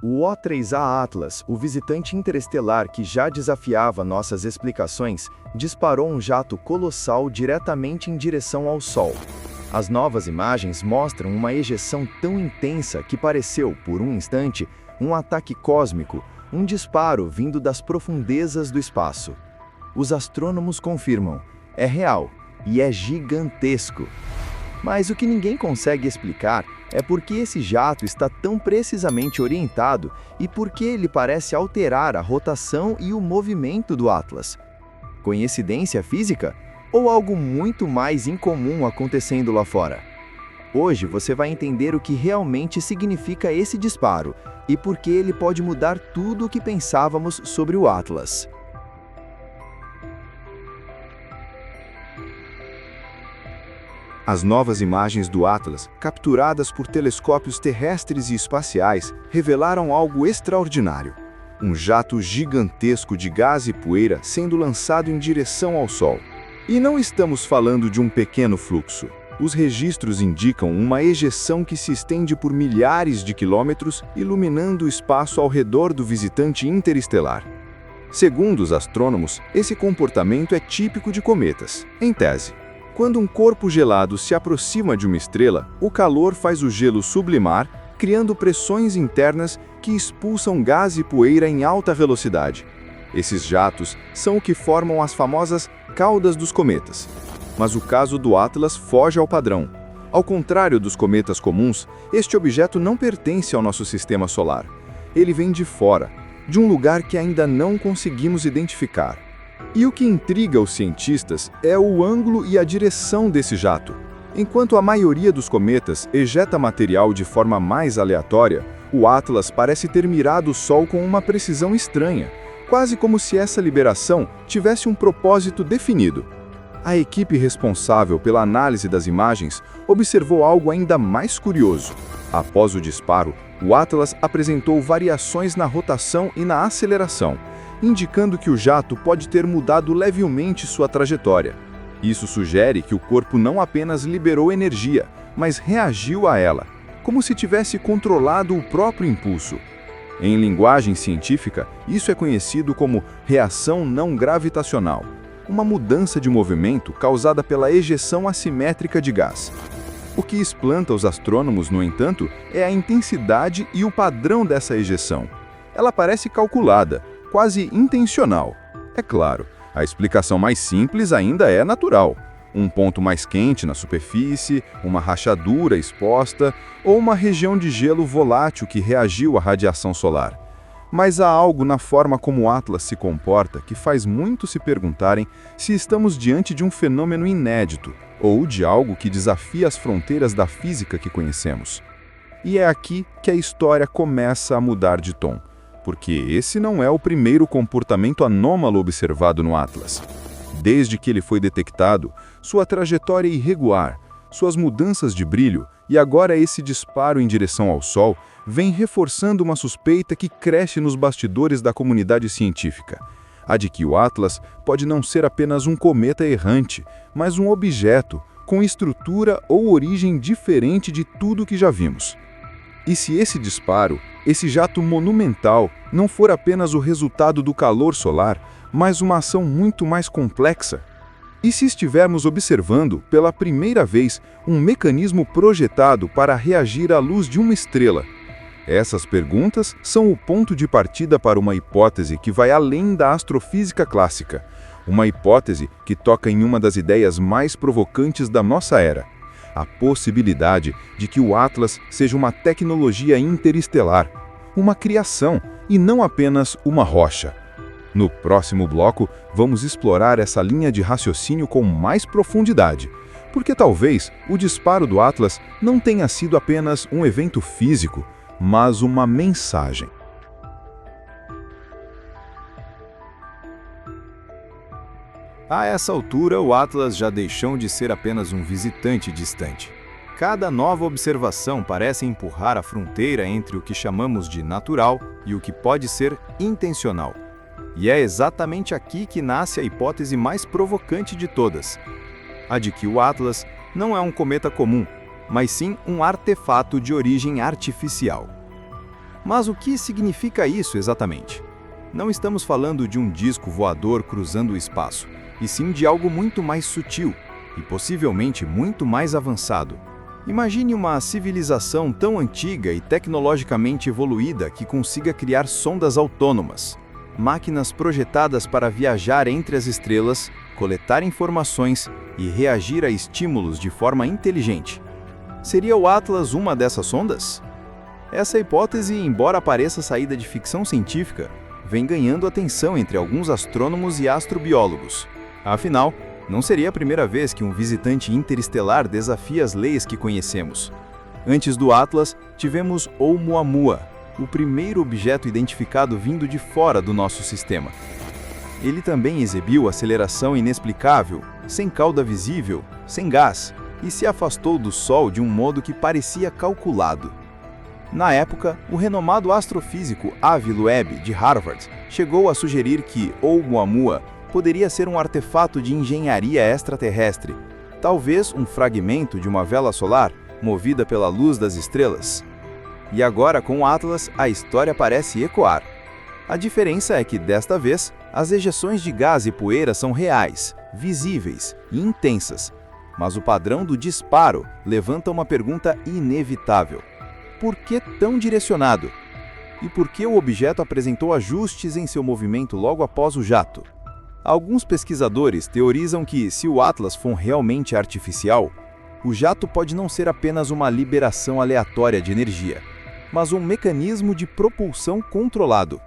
O O3A Atlas, o visitante interestelar que já desafiava nossas explicações, disparou um jato colossal diretamente em direção ao Sol. As novas imagens mostram uma ejeção tão intensa que pareceu, por um instante, um ataque cósmico, um disparo vindo das profundezas do espaço. Os astrônomos confirmam, é real e é gigantesco. Mas o que ninguém consegue explicar é por que esse jato está tão precisamente orientado e por que ele parece alterar a rotação e o movimento do Atlas. Coincidência física? Ou algo muito mais incomum acontecendo lá fora? Hoje você vai entender o que realmente significa esse disparo e por que ele pode mudar tudo o que pensávamos sobre o Atlas. As novas imagens do Atlas, capturadas por telescópios terrestres e espaciais, revelaram algo extraordinário. Um jato gigantesco de gás e poeira sendo lançado em direção ao Sol. E não estamos falando de um pequeno fluxo. Os registros indicam uma ejeção que se estende por milhares de quilômetros, iluminando o espaço ao redor do visitante interestelar. Segundo os astrônomos, esse comportamento é típico de cometas, em tese. Quando um corpo gelado se aproxima de uma estrela, o calor faz o gelo sublimar, criando pressões internas que expulsam gás e poeira em alta velocidade. Esses jatos são o que formam as famosas caudas dos cometas. Mas o caso do Atlas foge ao padrão. Ao contrário dos cometas comuns, este objeto não pertence ao nosso sistema solar. Ele vem de fora, de um lugar que ainda não conseguimos identificar. E o que intriga os cientistas é o ângulo e a direção desse jato. Enquanto a maioria dos cometas ejeta material de forma mais aleatória, o Atlas parece ter mirado o Sol com uma precisão estranha, quase como se essa liberação tivesse um propósito definido. A equipe responsável pela análise das imagens observou algo ainda mais curioso. Após o disparo, o Atlas apresentou variações na rotação e na aceleração, indicando que o jato pode ter mudado levemente sua trajetória. Isso sugere que o corpo não apenas liberou energia, mas reagiu a ela, como se tivesse controlado o próprio impulso. Em linguagem científica, isso é conhecido como reação não gravitacional, uma mudança de movimento causada pela ejeção assimétrica de gás. O que espanta os astrônomos, no entanto, é a intensidade e o padrão dessa ejeção. Ela parece calculada, quase intencional. É claro, a explicação mais simples ainda é natural. Um ponto mais quente na superfície, uma rachadura exposta ou uma região de gelo volátil que reagiu à radiação solar. Mas há algo na forma como o Atlas se comporta que faz muitos se perguntarem se estamos diante de um fenômeno inédito ou de algo que desafia as fronteiras da física que conhecemos. E é aqui que a história começa a mudar de tom, porque esse não é o primeiro comportamento anômalo observado no Atlas. Desde que ele foi detectado, sua trajetória irregular, suas mudanças de brilho e agora esse disparo em direção ao Sol vem reforçando uma suspeita que cresce nos bastidores da comunidade científica, a de que o Atlas pode não ser apenas um cometa errante, mas um objeto com estrutura ou origem diferente de tudo que já vimos. E se esse disparo, esse jato monumental, não for apenas o resultado do calor solar, mas uma ação muito mais complexa? E se estivermos observando, pela primeira vez, um mecanismo projetado para reagir à luz de uma estrela? Essas perguntas são o ponto de partida para uma hipótese que vai além da astrofísica clássica. Uma hipótese que toca em uma das ideias mais provocantes da nossa era: a possibilidade de que o Atlas seja uma tecnologia interestelar, uma criação e não apenas uma rocha. No próximo bloco, vamos explorar essa linha de raciocínio com mais profundidade, porque talvez o disparo do Atlas não tenha sido apenas um evento físico, mas uma mensagem. A essa altura, o Atlas já deixou de ser apenas um visitante distante. Cada nova observação parece empurrar a fronteira entre o que chamamos de natural e o que pode ser intencional. E é exatamente aqui que nasce a hipótese mais provocante de todas, a de que o Atlas não é um cometa comum, mas sim um artefato de origem artificial. Mas o que significa isso exatamente? Não estamos falando de um disco voador cruzando o espaço, e sim de algo muito mais sutil e possivelmente muito mais avançado. Imagine uma civilização tão antiga e tecnologicamente evoluída que consiga criar sondas autônomas, máquinas projetadas para viajar entre as estrelas, coletar informações e reagir a estímulos de forma inteligente. Seria o Atlas uma dessas sondas? Essa hipótese, embora pareça saída de ficção científica, vem ganhando atenção entre alguns astrônomos e astrobiólogos. Afinal, não seria a primeira vez que um visitante interestelar desafia as leis que conhecemos. Antes do Atlas, tivemos Oumuamua, o primeiro objeto identificado vindo de fora do nosso sistema. Ele também exibiu aceleração inexplicável, sem cauda visível, sem gás, e se afastou do Sol de um modo que parecia calculado. Na época, o renomado astrofísico Avi Loeb, de Harvard, chegou a sugerir que Oumuamua poderia ser um artefato de engenharia extraterrestre, talvez um fragmento de uma vela solar movida pela luz das estrelas. E agora, com o Atlas, a história parece ecoar. A diferença é que, desta vez, as ejeções de gás e poeira são reais, visíveis e intensas. Mas o padrão do disparo levanta uma pergunta inevitável. Por que tão direcionado? E por que o objeto apresentou ajustes em seu movimento logo após o jato? Alguns pesquisadores teorizam que, se o Atlas for realmente artificial, o jato pode não ser apenas uma liberação aleatória de energia, mas um mecanismo de propulsão controlado,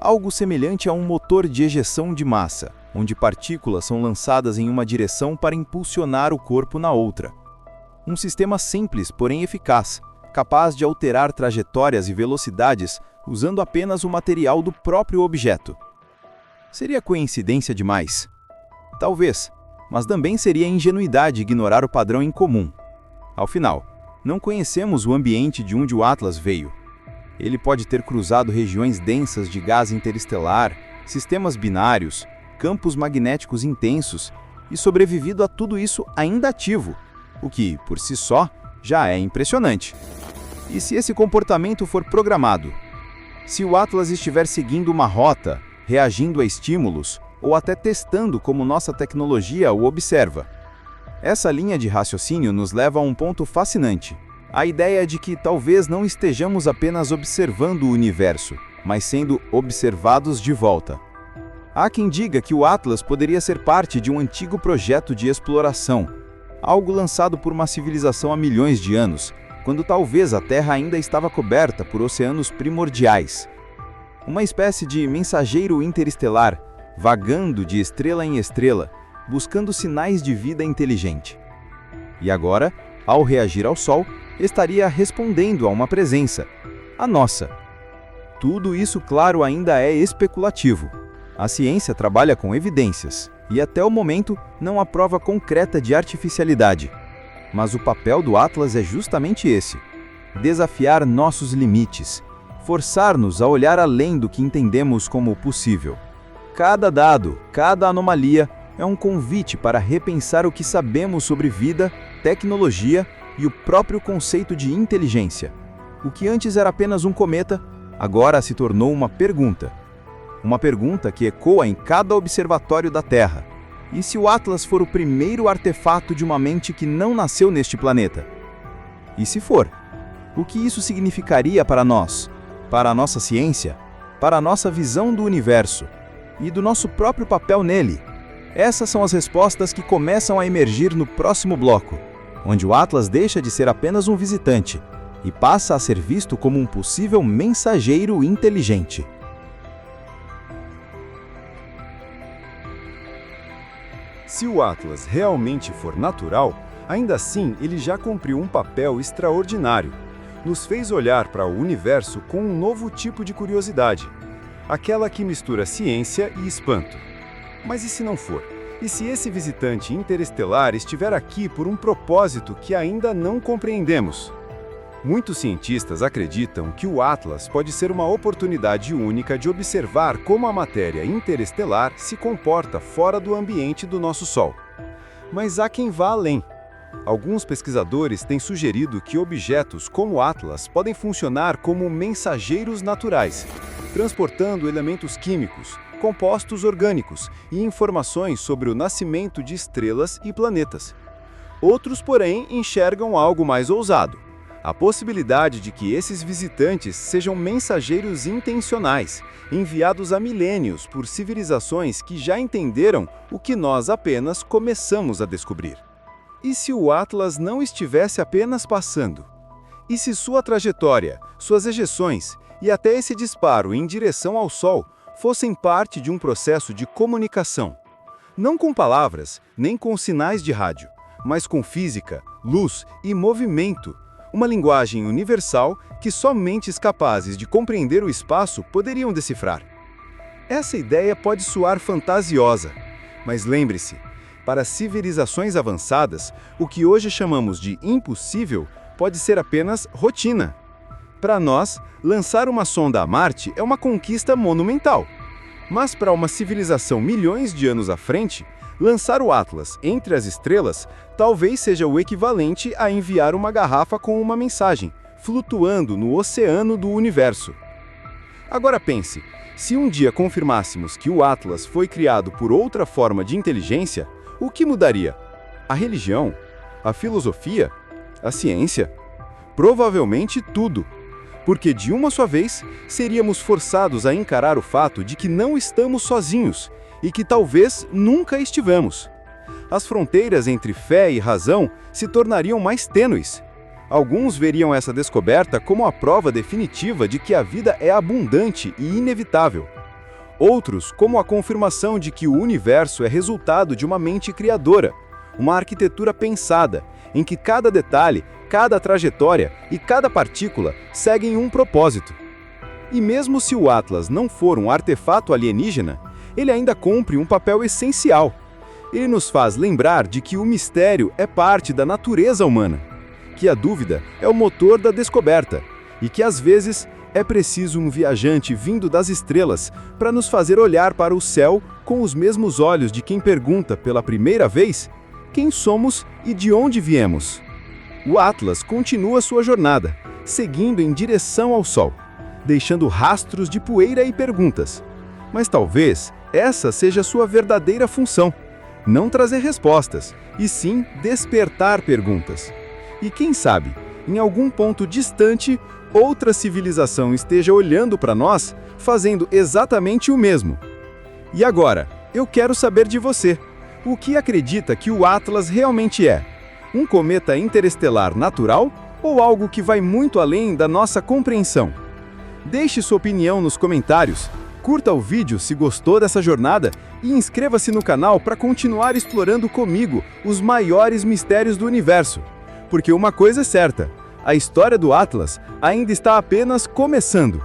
algo semelhante a um motor de ejeção de massa, onde partículas são lançadas em uma direção para impulsionar o corpo na outra. Um sistema simples, porém eficaz, capaz de alterar trajetórias e velocidades usando apenas o material do próprio objeto. Seria coincidência demais? Talvez, mas também seria ingenuidade ignorar o padrão em comum. Ao final, não conhecemos o ambiente de onde o Atlas veio. Ele pode ter cruzado regiões densas de gás interestelar, sistemas binários, campos magnéticos intensos e sobrevivido a tudo isso ainda ativo, o que, por si só, já é impressionante. E se esse comportamento for programado? Se o Atlas estiver seguindo uma rota, reagindo a estímulos ou até testando como nossa tecnologia o observa? Essa linha de raciocínio nos leva a um ponto fascinante. A ideia de que talvez não estejamos apenas observando o universo, mas sendo observados de volta. Há quem diga que o Atlas poderia ser parte de um antigo projeto de exploração, algo lançado por uma civilização há milhões de anos, quando talvez a Terra ainda estava coberta por oceanos primordiais. Uma espécie de mensageiro interestelar, vagando de estrela em estrela, buscando sinais de vida inteligente. E agora, ao reagir ao Sol, estaria respondendo a uma presença, a nossa. Tudo isso, claro, ainda é especulativo. A ciência trabalha com evidências, e até o momento não há prova concreta de artificialidade. Mas o papel do Atlas é justamente esse: desafiar nossos limites, forçar-nos a olhar além do que entendemos como possível. Cada dado, cada anomalia é um convite para repensar o que sabemos sobre vida, tecnologia e o próprio conceito de inteligência. O que antes era apenas um cometa, agora se tornou uma pergunta. Uma pergunta que ecoa em cada observatório da Terra. E se o Atlas for o primeiro artefato de uma mente que não nasceu neste planeta? E se for, o que isso significaria para nós, para a nossa ciência, para a nossa visão do universo e do nosso próprio papel nele? Essas são as respostas que começam a emergir no próximo bloco, onde o Atlas deixa de ser apenas um visitante e passa a ser visto como um possível mensageiro inteligente. Se o Atlas realmente for natural, ainda assim ele já cumpriu um papel extraordinário. Nos fez olhar para o universo com um novo tipo de curiosidade, aquela que mistura ciência e espanto. Mas e se não for? E se esse visitante interestelar estiver aqui por um propósito que ainda não compreendemos? Muitos cientistas acreditam que o Atlas pode ser uma oportunidade única de observar como a matéria interestelar se comporta fora do ambiente do nosso Sol. Mas há quem vá além. Alguns pesquisadores têm sugerido que objetos como o Atlas podem funcionar como mensageiros naturais, transportando elementos químicos, compostos orgânicos e informações sobre o nascimento de estrelas e planetas. Outros, porém, enxergam algo mais ousado: a possibilidade de que esses visitantes sejam mensageiros intencionais, enviados há milênios por civilizações que já entenderam o que nós apenas começamos a descobrir. E se o Atlas não estivesse apenas passando? E se sua trajetória, suas ejeções e até esse disparo em direção ao Sol fossem parte de um processo de comunicação? Não com palavras, nem com sinais de rádio, mas com física, luz e movimento. Uma linguagem universal que só mentes capazes de compreender o espaço poderiam decifrar. Essa ideia pode soar fantasiosa, mas lembre-se, para civilizações avançadas, o que hoje chamamos de impossível pode ser apenas rotina. Para nós, lançar uma sonda a Marte é uma conquista monumental. Mas para uma civilização milhões de anos à frente, lançar o Atlas entre as estrelas talvez seja o equivalente a enviar uma garrafa com uma mensagem, flutuando no oceano do universo. Agora pense, se um dia confirmássemos que o Atlas foi criado por outra forma de inteligência, o que mudaria? A religião? A filosofia? A ciência? Provavelmente tudo. Porque de uma só vez, seríamos forçados a encarar o fato de que não estamos sozinhos e que talvez nunca estivemos. As fronteiras entre fé e razão se tornariam mais tênues. Alguns veriam essa descoberta como a prova definitiva de que a vida é abundante e inevitável. Outros como a confirmação de que o universo é resultado de uma mente criadora, uma arquitetura pensada, em que cada detalhe, cada trajetória e cada partícula seguem um propósito. E mesmo se o Atlas não for um artefato alienígena, ele ainda cumpre um papel essencial. Ele nos faz lembrar de que o mistério é parte da natureza humana, que a dúvida é o motor da descoberta e que às vezes é preciso um viajante vindo das estrelas para nos fazer olhar para o céu com os mesmos olhos de quem pergunta pela primeira vez quem somos e de onde viemos. O Atlas continua sua jornada, seguindo em direção ao Sol, deixando rastros de poeira e perguntas. Mas talvez essa seja sua verdadeira função: não trazer respostas, e sim despertar perguntas. E quem sabe, em algum ponto distante, outra civilização esteja olhando para nós, fazendo exatamente o mesmo. E agora, eu quero saber de você. O que acredita que o Atlas realmente é? Um cometa interestelar natural ou algo que vai muito além da nossa compreensão? Deixe sua opinião nos comentários, curta o vídeo se gostou dessa jornada e inscreva-se no canal para continuar explorando comigo os maiores mistérios do universo. Porque uma coisa é certa: a história do Atlas ainda está apenas começando.